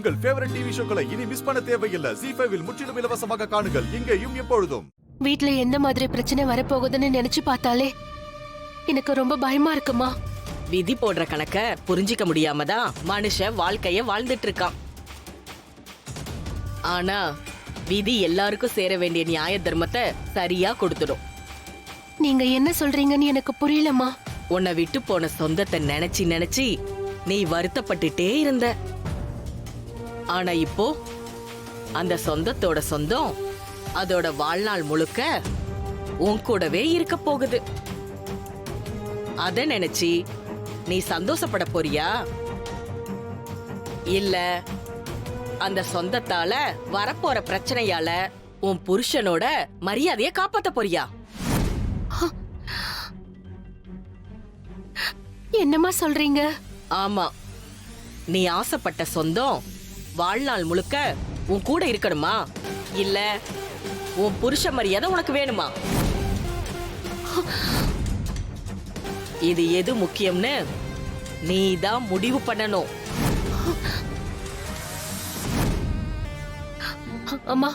உங்கள் favourite TV ஷோக்களை இனி miss பண்ண தேவையில்லை. ZEE5 இல் முற்றிலும் இலவசமாக காணுங்கள். இங்கேயும் எப்பொழுதும். வீட்ல எந்த மாதிரி பிரச்சனை வரப்போகுதுன்னு நினைச்சு பார்த்தாலே எனக்கு ரொம்ப பயமா இருக்குமா. விதி போடுற கணக்க புரிஞ்சிக்க முடியாம தான் மனுஷன் வாழ்க்கைய வாழ்ந்துட்டு இருக்கான். ஆனா விதி எல்லாருக்கும் சேர வேண்டிய நியாய தர்மத்தை சரியா கொடுத்துடும். நீங்க என்ன சொல்றீங்கன்னு எனக்கு புரியலமா. உன்னை விட்டு போன சொந்தத்தை நினைச்சு நினைச்சு நீ வருத்தப்பட்டுட்டே இருந்த. ஆனா இப்போ அந்த சொந்தத்தோட சொந்தம் அதோட வாழ்நாள் முழுக்க உன் கூடவே இருக்க போகுது. அத நினைச்சு நீ சந்தோஷப்பட போறியா, இல்ல அந்த சொந்தத்தால வரப்போற பிரச்சனையால உன் புருஷனோட மரியாதைய காப்பாத்த போறியா? என்னமா சொல்றீங்க? ஆமா, நீ ஆசைப்பட்ட சொந்தம் வாழ்நாள் முழுக்க உன் கூட இருக்கணுமா, இல்ல உன் புருஷ மரியாதை உனக்கு வேணுமா? இது எது முக்கியம்னு நீதான் முடிவு பண்ணணும். அம்மா,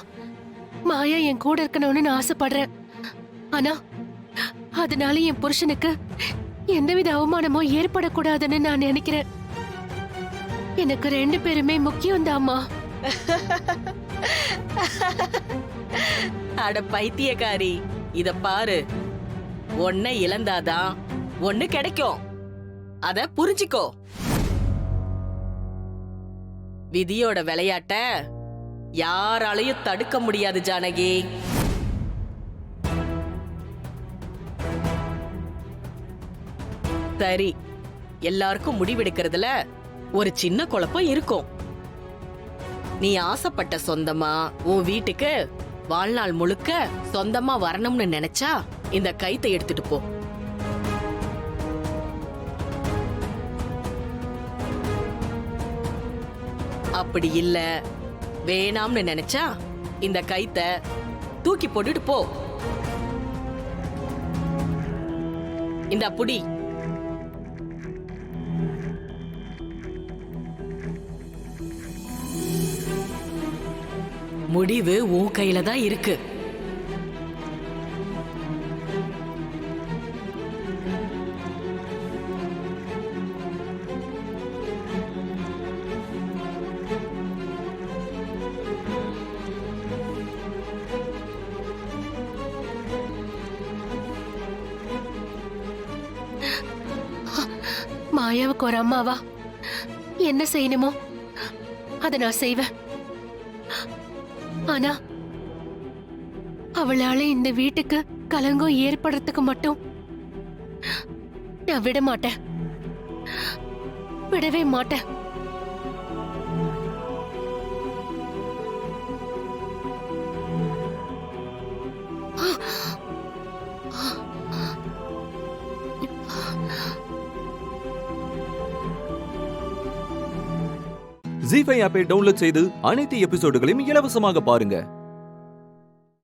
மாயா என் கூட இருக்கணும்னு நான் ஆசைப்படுறேன். ஆனா அதனால என் புருஷனுக்கு எந்தவித அவமானமும் ஏற்படக்கூடாதுன்னு நான் நினைக்கிறேன். எனக்கு 2 பேருமே முக்கியம் தாம்மா. அட பைத்தியக்காரி, இத பாரு, ஒன்ன இழந்தாதான் ஒண்ணு கிடைக்கும். அத புரிஞ்சுக்கோ. விதியோட விளையாட்ட யாராலையும் தடுக்க முடியாது ஜானகி. சரி, எல்லாருக்கும் முடிவெடுக்கிறதுல ஒரு சின்ன குழப்பம் இருக்கும். நீ ஆசைப்பட்ட சொந்தமா உன் வீட்டுக்கு வாழ்நாள் முழுக்க சொந்தமா வரணும்னு நினைச்சா இந்த கைத்தை எடுத்துட்டு போ. அப்படி இல்ல வேணாம்னு நினைச்சா இந்த கைத்தை தூக்கி போட்டுட்டு போ. இந்த புடி. முடிவு உன் கையில தான் இருக்கு. மாயாவுக்கு ஒரு அம்மாவா என்ன செய்யணுமோ அதை நான் செய்வேன். ஆனா அவளால இந்த வீட்டுக்கு கலங்கம் ஏற்படுறதுக்கு மட்டும் நான் விட மாட்டேன், விடவே மாட்டேன். ZEE5 ஆப்பை டவுன்லோட் செய்து அனைத்து எபிசோடுகளையும் இலவசமாக பாருங்க.